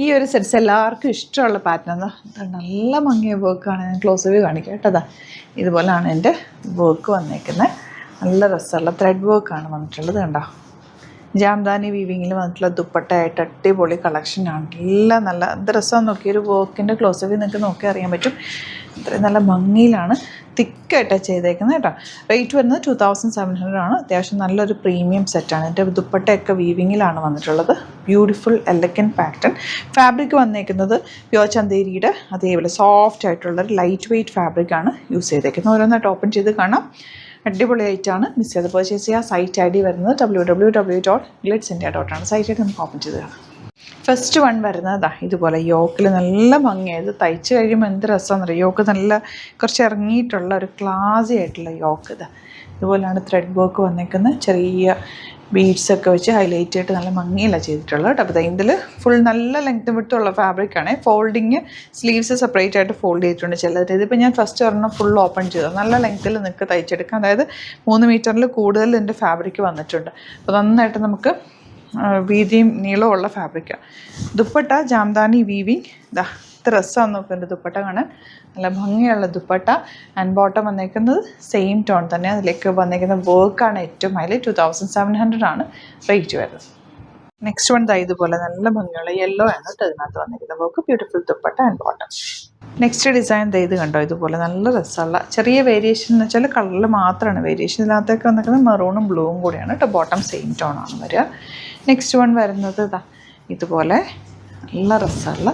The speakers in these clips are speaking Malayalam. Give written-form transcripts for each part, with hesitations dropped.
ഈ ഒരു സെറ്റ്സ് എല്ലാവർക്കും ഇഷ്ടമുള്ള പാറ്റേൺ നല്ല ഭംഗിയ വർക്കാണ്. ഞാൻ ക്ലോസ് വ്യൂ കാണിക്കാം കേട്ടതാ. ഇതുപോലെയാണ് എൻ്റെ വർക്ക് വന്നേക്കുന്നത്. നല്ല രസമുള്ള ത്രെഡ് വർക്കാണ് വന്നിട്ടുള്ളത്. കണ്ടോ, ജാംദാനി വീവിങ്ങിൽ വന്നിട്ടുള്ള ദുപ്പട്ടയായിട്ട് അടിപൊളി കളക്ഷനാണ്. എല്ലാം നല്ല എന്ത് രസമാണെന്ന് നോക്കി. ഒരു വർക്കിൻ്റെ ക്ലോസ് വ്യൂ നിങ്ങൾക്ക് നോക്കി അറിയാൻ പറ്റും. ഇത്രയും നല്ല ഭംഗിയിലാണ് തിക്കായിട്ടാണ് ചെയ്തേക്കുന്നത് കേട്ടോ. റേറ്റ് വരുന്നത് 2700 ആണ്. അത്യാവശ്യം നല്ലൊരു പ്രീമിയം സെറ്റാണ്. എൻ്റെ ദുപ്പട്ടയൊക്കെ വീവിങ്ങിലാണ് വന്നിട്ടുള്ളത്. Beautiful elegant pattern. ഫാബ്രിക് വന്നേക്കുന്നത് പ്യോർ ചന്തേരിയുടെ അതേപോലെ സോഫ്റ്റ് ആയിട്ടുള്ളൊരു ലൈറ്റ് വെയ്റ്റ് ഫാബ്രിക്കാണ് യൂസ് ചെയ്തേക്കുന്നത്. ഓരോന്നായിട്ട് ഓപ്പൺ ചെയ്ത് കാണാം. അടിപൊളിയായിട്ടാണ്. മിസ് ചെയ്ത് പർച്ചേസ് ചെയ്യുക. സൈറ്റ് ID വരുന്നത് www.glitzindia.com ആണ്. സൈറ്റ് ID നമുക്ക് ഓപ്പൺ ചെയ്ത് കാണാം. ഫസ്റ്റ് വൺ വരുന്നത് ഇതുപോലെ യോക്കിൽ നല്ല ഭംഗിയായത്. തയ്ച്ച് കഴിയുമ്പോൾ എന്ത് രസമാണെന്ന് അറിയാം. യോക്ക് നല്ല കുറച്ച് ഇറങ്ങിയിട്ടുള്ള ഒരു ക്ലാസി ആയിട്ടുള്ള യോക്ക്. ഇതുപോലെയാണ് ത്രെഡ് വർക്ക് വന്നേക്കുന്നത്. ചെറിയ ബീഡ്സൊക്കെ വെച്ച് ഹൈലൈറ്റ് ആയിട്ട് നല്ല ഭംഗിയിലാണ് ചെയ്തിട്ടുള്ളത് കേട്ടോ. അപ്പോൾ ഇതിൽ ഫുൾ നല്ല ലെങ്ത് വിട്ടുള്ള ഫാബ്രിക്കാണ്. ഫോൾഡിങ് സ്ലീവ്സ് സെപ്പറേറ്റ് ആയിട്ട് ഫോൾഡ് ചെയ്തിട്ടുണ്ട് ചിലത്. ഇതിപ്പോൾ ഞാൻ ഫസ്റ്റ് ഒരെണ്ണം ഫുൾ ഓപ്പൺ ചെയ്തു. നല്ല ലെങ്ത്തിൽ നിങ്ങൾക്ക് തയ്ച്ചെടുക്കാം. അതായത് 3 മീറ്ററിൽ കൂടുതൽ ഇതിൻ്റെ ഫാബ്രിക് വന്നിട്ടുണ്ട്. അപ്പോൾ നന്നായിട്ട് നമുക്ക് വീതിയും നീളമുള്ള ഫാബ്രിക്കാണ്. ദുപ്പട്ട ജാംദാനി വീവിങ്. ഇത്ര രസമാണ് നോക്കുക എൻ്റെ ദുപ്പട്ട കാണാൻ. നല്ല ഭംഗിയുള്ള ദുപ്പട്ട. ആൻഡ് ബോട്ടം വന്നേക്കുന്നത് സെയിം ടോൺ തന്നെ. അതിലേക്ക് വന്നേക്കുന്ന വർക്കാണ് ഏറ്റവും ഹൈലൈറ്റ്. 2700 ആണ് റേറ്റ് വരുന്നത്. നെക്സ്റ്റ് വൺ ഇതുപോലെ നല്ല ഭംഗിയുള്ള യെല്ലോ ആണ് കേട്ടോ ഇതിനകത്ത് വന്നിരിക്കുന്ന work. Beautiful dupatta and bottom. Next design ഇത് കണ്ടോ. ഇതുപോലെ നല്ല രസമുള്ള ചെറിയ വേരിയേഷൻ എന്ന് വെച്ചാൽ കളറിൽ മാത്രമാണ് വേരിയേഷൻ. ഇതിനകത്തേക്ക് വന്നിരിക്കുന്നത് മെറൂണും ബ്ലൂവും കൂടിയാണ് കേട്ടോ. ബോട്ടം സെയിം ടോൺ ആണ് വരിക. നെക്സ്റ്റ് വൺ വരുന്നത് ഇതുപോലെ നല്ല രസമുള്ള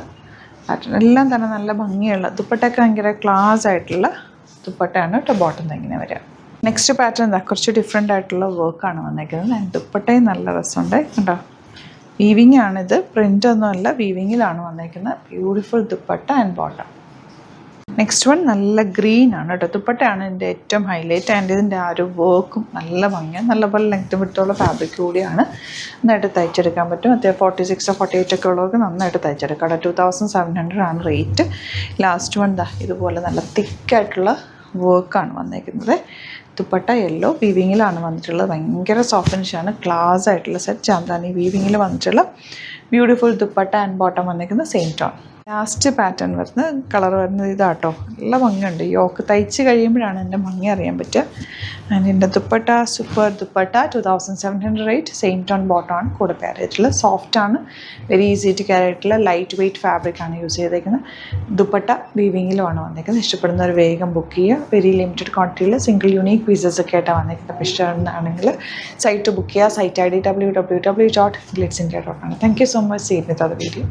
പാറ്റേൺ. എല്ലാം തന്നെ നല്ല ഭംഗിയുള്ള ദുപ്പട്ടയൊക്കെ ഭയങ്കര ക്ലാസ് ആയിട്ടുള്ള ദുപ്പട്ടയാണ് കേട്ടോ. ബോട്ടം ഇങ്ങനെ വരിക. നെക്സ്റ്റ് പാറ്റേൺ കുറച്ച് ഡിഫറെൻ്റ് ആയിട്ടുള്ള വർക്കാണ് വന്നേക്കുന്നത്. ദുപ്പട്ടയും നല്ല രസമുണ്ട് കണ്ടോ. വീവിങ് ആണിത്, പ്രിൻ്റ് ഒന്നുമല്ല, വീവിങ്ങിലാണ് വന്നേക്കുന്നത്. Beautiful dupatta and bottom. Next one നല്ല ഗ്രീൻ ആണ് കേട്ടോ. ദുപ്പട്ടയാണ് ഇതിൻ്റെ ഏറ്റവും ഹൈലൈറ്റ്. ആൻഡ് ഇതിൻ്റെ ആ ഒരു വർക്കും നല്ല ഭംഗിയാണ്. നല്ലപോലെ ലെങ്ത് വിട്ടുള്ള ഫാബ്രിക് കൂടിയാണ്. നന്നായിട്ട് തയ്ച്ചെടുക്കാൻ പറ്റും. അത്യാവശ്യം 46 48 ഒക്കെ ഉള്ളവർക്ക് നന്നായിട്ട് തയ്ച്ചെടുക്കാം. 2700 ആണ് റേറ്റ്. ലാസ്റ്റ് വൺ ഇതുപോലെ നല്ല തിക്കായിട്ടുള്ള വർക്കാണ് വന്നേക്കുന്നത്. ദുപ്പട്ട യെല്ലോ വീവിങ്ങിലാണ് വന്നിട്ടുള്ളത്. ഭയങ്കര സോഫ്റ്റ് ഫിനിഷാണ്. ക്ലാസ് ആയിട്ടുള്ള സെറ്റ്. ജാംദാനി വീവിങ്ങിൽ വന്നിട്ടുള്ള ബ്യൂട്ടിഫുൾ ദുപ്പട്ട ആൻഡ് ബോട്ടം വന്നിരിക്കുന്നത് സെയിം ടോൺ. ലാസ്റ്റ് പാറ്റേൺ വരുന്നത് കളർ വരുന്നത് ഇതാട്ടോ. നല്ല ഭംഗിയുണ്ട്. യോക്ക് തയ്ച്ച് കഴിയുമ്പോഴാണ് എൻ്റെ ഭംഗി അറിയാൻ പറ്റുക. ആൻഡ് എൻ്റെ dupatta super dupatta 2700 rate. Same tone ബോട്ടമാണ് കൂടെ പെയർ ചെയ്തിട്ടുള്ളത്. സോഫ്റ്റാണ്. വെരി ഈസി ടു ക്യാരി ആയിട്ടുള്ള ലൈറ്റ് വെയ്റ്റ് ഫാബ്രിക്കാണ് യൂസ് ചെയ്തേക്കുന്നത്. ദുപ്പട്ട വീവിങ്ങിലുമാണ് വന്നേക്കുന്നത്. ഇഷ്ടപ്പെടുന്നവർ വേഗം ബുക്ക് ചെയ്യുക. വെരി ലിമിറ്റഡ് ക്വാണ്ടിറ്റിയിൽ സിംഗിൾ യൂണീക്ക് പീസസ് ഒക്കെ ആയിട്ടാണ് വന്നേക്കുന്നത്. അപ്പോൾ ഇഷ്ടമാണെങ്കിൽ സൈറ്റ് ബുക്ക് ചെയ്യുക. സൈറ്റ് ID www.glitzindia.com ആണ്. Thank you so much. See with other video.